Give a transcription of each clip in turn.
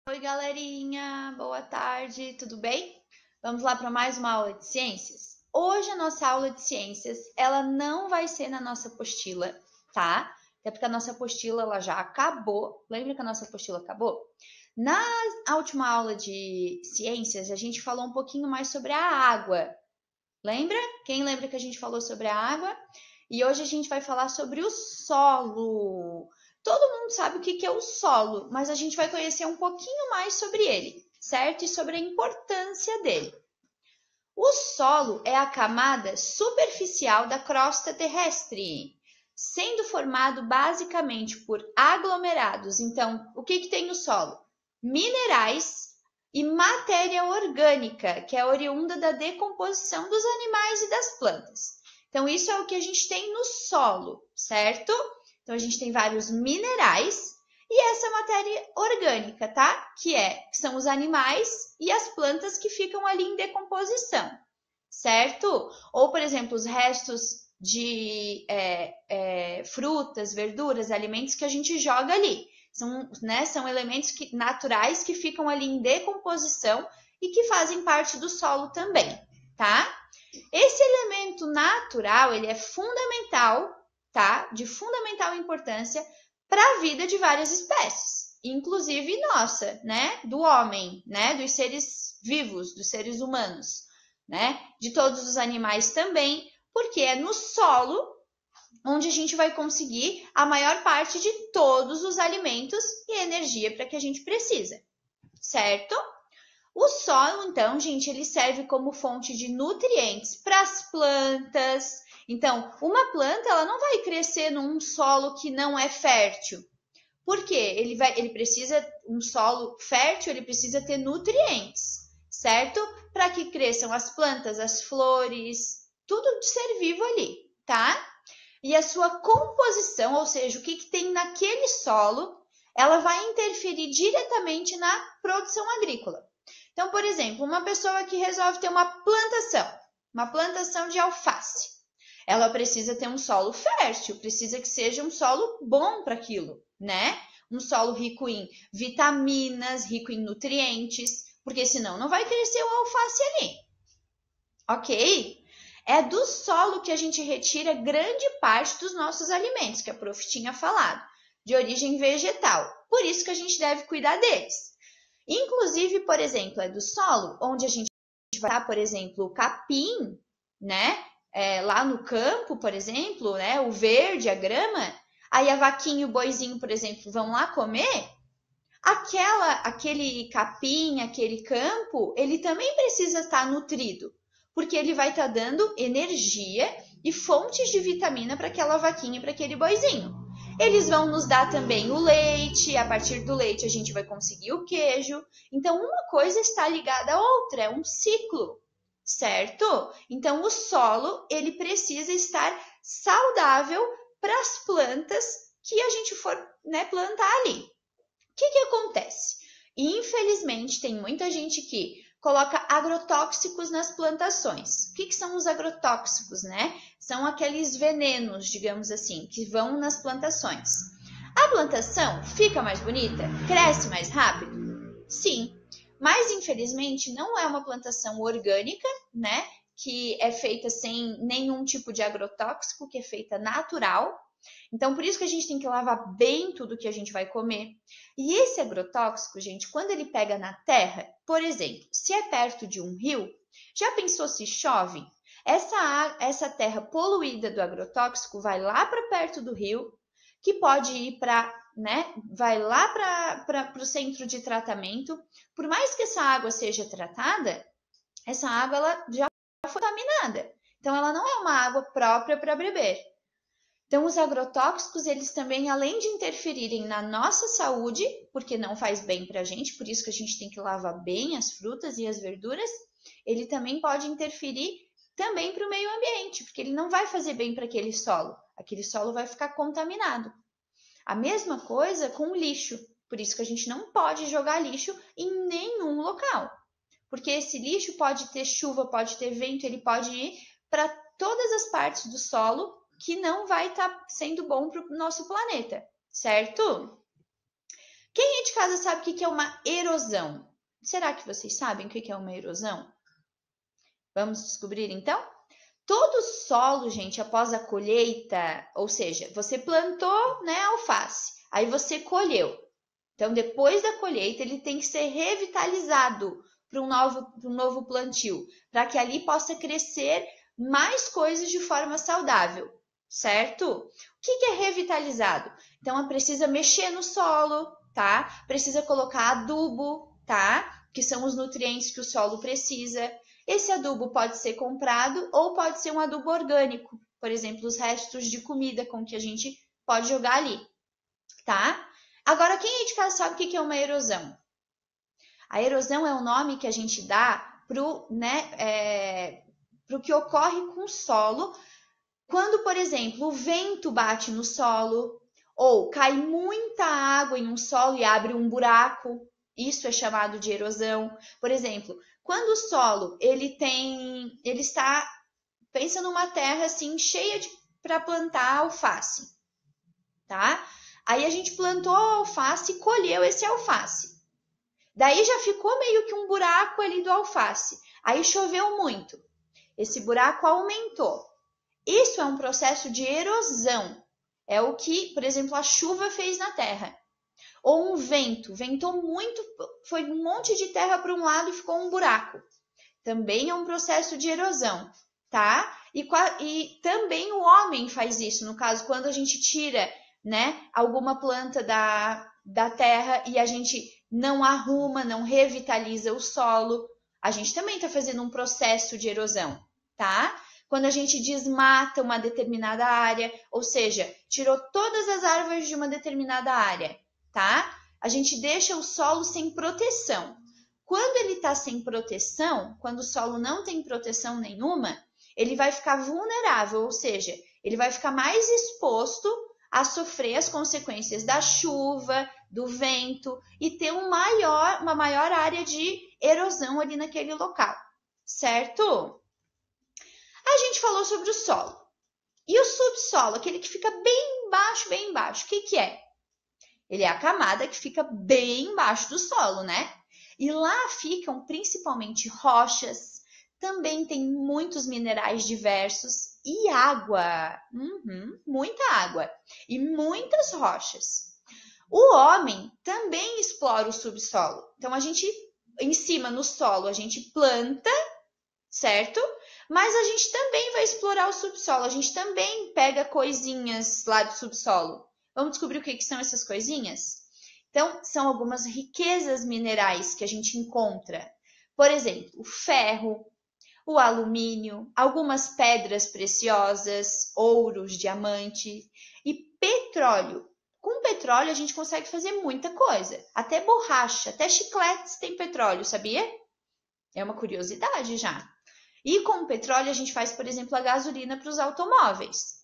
Oi, galerinha, boa tarde, tudo bem? Vamos lá para mais uma aula de ciências? Hoje a nossa aula de ciências, ela não vai ser na nossa apostila, tá? Até porque a nossa apostila ela já acabou. Lembra que a nossa apostila acabou? Na última aula de ciências, a gente falou um pouquinho mais sobre a água. Lembra? Quem lembra que a gente falou sobre a água? E hoje a gente vai falar sobre o solo. Todo mundo sabe o que é o solo, mas a gente vai conhecer um pouquinho mais sobre ele, certo? E sobre a importância dele. O solo é a camada superficial da crosta terrestre, sendo formado basicamente por aglomerados. Então, o que tem no solo? Minerais e matéria orgânica, que é oriunda da decomposição dos animais e das plantas. Então, isso é o que a gente tem no solo, certo? Então, a gente tem vários minerais e essa matéria orgânica, tá? Que são os animais e as plantas que ficam ali em decomposição, certo? Ou, por exemplo, os restos de frutas, verduras, alimentos que a gente joga ali. São elementos naturais que ficam ali em decomposição e que fazem parte do solo também, tá? Esse elemento natural, ele é fundamental, tá? De fundamental importância para a vida de várias espécies, inclusive nossa, né? Do homem, né? Dos seres vivos, dos seres humanos, né? De todos os animais também, porque é no solo onde a gente vai conseguir a maior parte de todos os alimentos e energia para que a gente precisa, certo? O solo, então, gente, ele serve como fonte de nutrientes para as plantas. Então, uma planta ela não vai crescer num solo que não é fértil. Por quê? Ele precisa, um solo fértil, ele precisa ter nutrientes, certo? Para que cresçam as plantas, as flores, tudo de ser vivo ali, tá? E a sua composição, ou seja, o que tem naquele solo, ela vai interferir diretamente na produção agrícola. Então, por exemplo, uma pessoa que resolve ter uma plantação de alface, ela precisa ter um solo fértil, precisa que seja um solo bom para aquilo, né? Um solo rico em vitaminas, rico em nutrientes, porque senão não vai crescer o alface ali, ok? É do solo que a gente retira grande parte dos nossos alimentos, que a prof tinha falado, de origem vegetal. Por isso que a gente deve cuidar deles. Inclusive, por exemplo, é do solo onde a gente vai dar, por exemplo, o capim, né? Lá no campo, por exemplo, né? O verde, a grama. Aí a vaquinha e o boizinho, por exemplo, vão lá comer. Aquele capim, aquele campo, ele também precisa estar nutrido, porque ele vai estar dando energia e fontes de vitamina para aquela vaquinha e para aquele boizinho. Eles vão nos dar também o leite, a partir do leite a gente vai conseguir o queijo. Então, uma coisa está ligada à outra, é um ciclo, certo? Então, o solo, ele precisa estar saudável para as plantas que a gente for, né, plantar ali. O que acontece? Infelizmente, tem muita gente que coloca agrotóxicos nas plantações. O que são os agrotóxicos, né? São aqueles venenos, digamos assim, que vão nas plantações. A plantação fica mais bonita? Cresce mais rápido? Sim, mas infelizmente não é uma plantação orgânica, né? Que é feita sem nenhum tipo de agrotóxico, que é feita natural. Então, por isso que a gente tem que lavar bem tudo que a gente vai comer. E esse agrotóxico, gente, quando ele pega na terra, por exemplo, se é perto de um rio, já pensou se chove? Essa terra poluída do agrotóxico vai lá para perto do rio, que pode ir para, né, vai lá para o centro de tratamento. Por mais que essa água seja tratada, essa água ela já foi contaminada. Então, ela não é uma água própria para beber. Então, os agrotóxicos, eles também, além de interferirem na nossa saúde, porque não faz bem para a gente, por isso que a gente tem que lavar bem as frutas e as verduras, ele também pode interferir também para o meio ambiente, porque ele não vai fazer bem para aquele solo vai ficar contaminado. A mesma coisa com o lixo, por isso que a gente não pode jogar lixo em nenhum local, porque esse lixo pode ter chuva, pode ter vento, ele pode ir para todas as partes do solo que não vai estar sendo bom para o nosso planeta, certo? Quem aí de casa sabe o que é uma erosão? Será que vocês sabem o que é uma erosão? Vamos descobrir então? Todo solo, gente, após a colheita, ou seja, você plantou, né, alface, aí você colheu. Então, depois da colheita, ele tem que ser revitalizado para um novo plantio, para que ali possa crescer mais coisas de forma saudável, certo? O que é revitalizado? Então, precisa mexer no solo, tá? Precisa colocar adubo, tá? Que são os nutrientes que o solo precisa. Esse adubo pode ser comprado ou pode ser um adubo orgânico, por exemplo, os restos de comida com que a gente pode jogar ali, tá? Agora, quem aí de casa sabe o que é uma erosão? A erosão é o nome que a gente dá pro que ocorre com o solo quando, por exemplo, o vento bate no solo ou cai muita água em um solo e abre um buraco. Isso é chamado de erosão. Por exemplo, quando o solo ele está, pensa numa terra assim cheia para plantar alface, tá? Aí a gente plantou a alface e colheu esse alface. Daí já ficou meio que um buraco ali do alface. Aí choveu muito. Esse buraco aumentou. Isso é um processo de erosão. É o que, por exemplo, a chuva fez na terra. Ou um vento, ventou muito, foi um monte de terra para um lado e ficou um buraco. Também é um processo de erosão, tá? E também o homem faz isso, no caso, quando a gente tira, né, alguma planta da terra e a gente não arruma, não revitaliza o solo, a gente também está fazendo um processo de erosão, tá? Quando a gente desmata uma determinada área, ou seja, tirou todas as árvores de uma determinada área, tá? A gente deixa o solo sem proteção. Quando ele está sem proteção, quando o solo não tem proteção nenhuma, ele vai ficar vulnerável, ou seja, ele vai ficar mais exposto a sofrer as consequências da chuva, do vento e ter uma maior área de erosão ali naquele local, certo? A gente falou sobre o solo. E o subsolo, aquele que fica bem embaixo, o que é? Ele é a camada que fica bem embaixo do solo, né? E lá ficam principalmente rochas, também tem muitos minerais diversos e água. Muita água e muitas rochas. O homem também explora o subsolo. Então, a gente, em cima, no solo, a gente planta, certo? Mas a gente também vai explorar o subsolo. A gente também pega coisinhas lá do subsolo. Vamos descobrir o que são essas coisinhas? Então, são algumas riquezas minerais que a gente encontra. Por exemplo, o ferro, o alumínio, algumas pedras preciosas, ouros, diamantes e petróleo. Com petróleo a gente consegue fazer muita coisa. Até borracha, até chicletes tem petróleo, sabia? É uma curiosidade já. E com o petróleo a gente faz, por exemplo, a gasolina para os automóveis.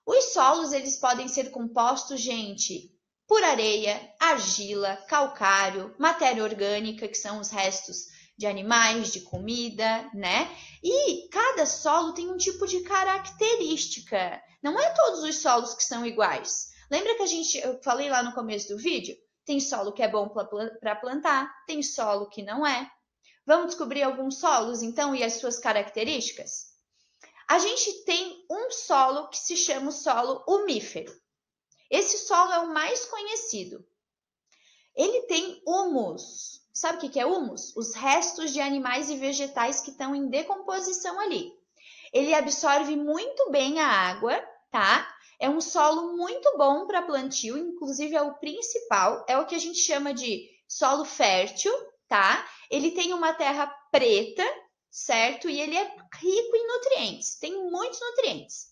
Os solos, eles podem ser compostos, gente, por areia, argila, calcário, matéria orgânica, que são os restos de animais, de comida, né? E cada solo tem um tipo de característica. Não é todos os solos que são iguais. Lembra que eu falei lá no começo do vídeo? Tem solo que é bom para plantar, tem solo que não é. Vamos descobrir alguns solos, então, e as suas características? A gente tem um solo que se chama o solo umífero. Esse solo é o mais conhecido. Ele tem humus. Sabe o que é humus? Os restos de animais e vegetais que estão em decomposição ali. Ele absorve muito bem a água, tá? É um solo muito bom para plantio, inclusive é o principal, é o que a gente chama de solo fértil, tá? Ele tem uma terra preta, certo? E ele é rico em nutrientes, tem muitos nutrientes.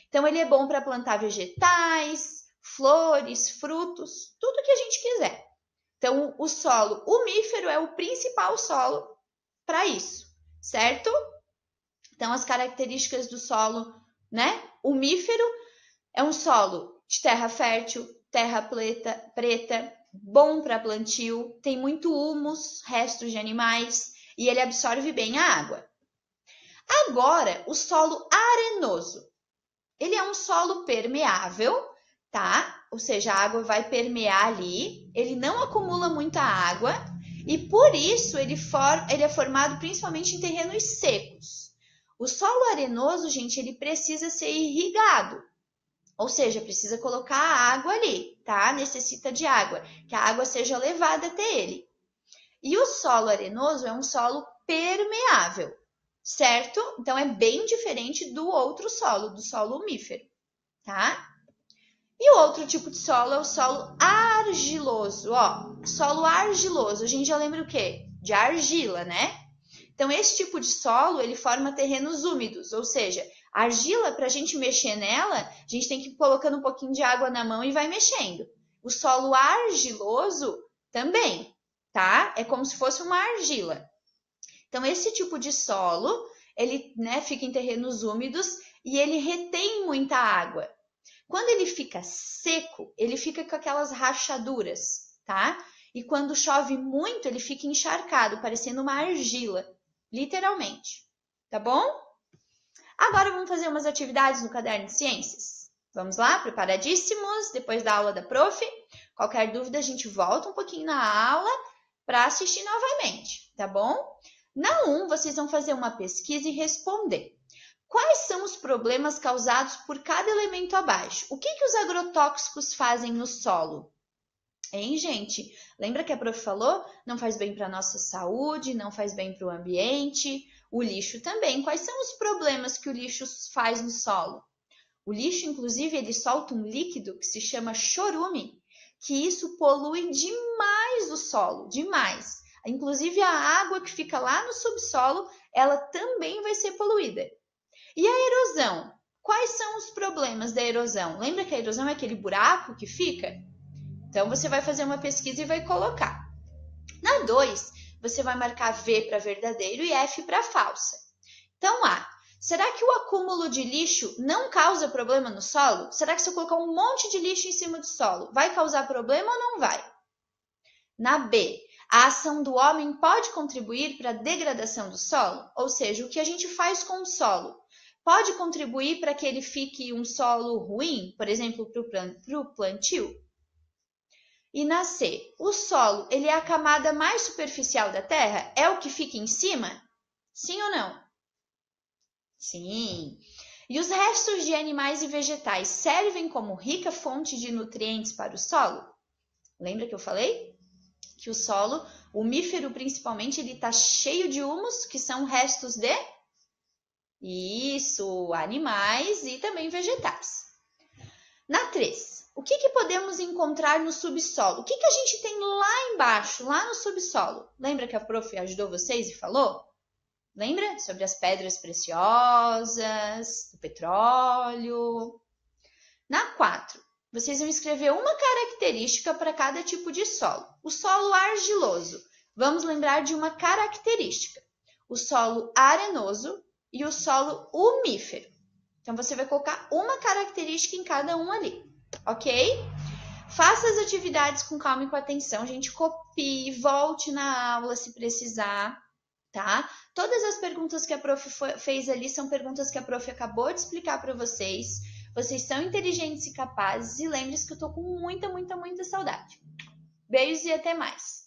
Então, ele é bom para plantar vegetais, flores, frutos, tudo que a gente quiser. Então, o solo umífero é o principal solo para isso, certo? Então, as características do solo, né? Umífero é um solo de terra fértil, terra preta, bom para plantio, tem muito humus, restos de animais, e ele absorve bem a água. Agora, o solo arenoso. Ele é um solo permeável, tá? Ou seja, a água vai permear ali, ele não acumula muita água e por isso ele é formado principalmente em terrenos secos. O solo arenoso, gente, ele precisa ser irrigado, ou seja, precisa colocar a água ali, tá? Necessita de água, que a água seja levada até ele. E o solo arenoso é um solo permeável, certo? Então é bem diferente do outro solo, do solo umífero, tá? E o outro tipo de solo é o solo argiloso, ó. Solo argiloso, a gente já lembra o quê? De argila, né? Então, esse tipo de solo, ele forma terrenos úmidos, ou seja, a argila, para a gente mexer nela, a gente tem que ir colocando um pouquinho de água na mão e vai mexendo. O solo argiloso também, tá? É como se fosse uma argila. Então, esse tipo de solo, ele, né, fica em terrenos úmidos e ele retém muita água. Quando ele fica seco, ele fica com aquelas rachaduras, tá? E quando chove muito, ele fica encharcado, parecendo uma argila, literalmente, tá bom? Agora vamos fazer umas atividades no caderno de ciências. Vamos lá? Preparadíssimos? Depois da aula da prof? Qualquer dúvida, a gente volta um pouquinho na aula para assistir novamente, tá bom? Na 1, vocês vão fazer uma pesquisa e responder. Quais são os problemas causados por cada elemento abaixo? O que os agrotóxicos fazem no solo? Hein, gente? Lembra que a prof falou? Não faz bem para a nossa saúde, não faz bem para o ambiente. O lixo também. Quais são os problemas que o lixo faz no solo? O lixo, inclusive, ele solta um líquido que se chama chorume, que isso polui demais o solo, demais. Inclusive, a água que fica lá no subsolo, ela também vai ser poluída. E a erosão? Quais são os problemas da erosão? Lembra que a erosão é aquele buraco que fica? Então, você vai fazer uma pesquisa e vai colocar. Na 2, você vai marcar V para verdadeiro e F para falsa. Então, A. Será que o acúmulo de lixo não causa problema no solo? Será que se eu colocar um monte de lixo em cima do solo, vai causar problema ou não vai? Na B. A ação do homem pode contribuir para a degradação do solo? Ou seja, o que a gente faz com o solo pode contribuir para que ele fique um solo ruim, por exemplo, para o plantio? E na C, o solo, ele é a camada mais superficial da Terra? É o que fica em cima? Sim ou não? Sim. E os restos de animais e vegetais servem como rica fonte de nutrientes para o solo? Lembra que eu falei? Que o solo, o umífero principalmente, ele está cheio de humus, que são restos de... Isso, animais e também vegetais. Na 3, o que podemos encontrar no subsolo? O que a gente tem lá embaixo, lá no subsolo? Lembra que a prof ajudou vocês e falou? Lembra? Sobre as pedras preciosas, o petróleo. Na 4, vocês vão escrever uma característica para cada tipo de solo. O solo argiloso, vamos lembrar de uma característica. O solo arenoso e o solo umífero. Então, você vai colocar uma característica em cada um ali, ok? Faça as atividades com calma e com atenção, gente. Copie, volte na aula se precisar, tá? Todas as perguntas que a prof fez ali são perguntas que a prof acabou de explicar para vocês. Vocês são inteligentes e capazes e lembre-se que eu tô com muita, muita, muita saudade. Beijos e até mais!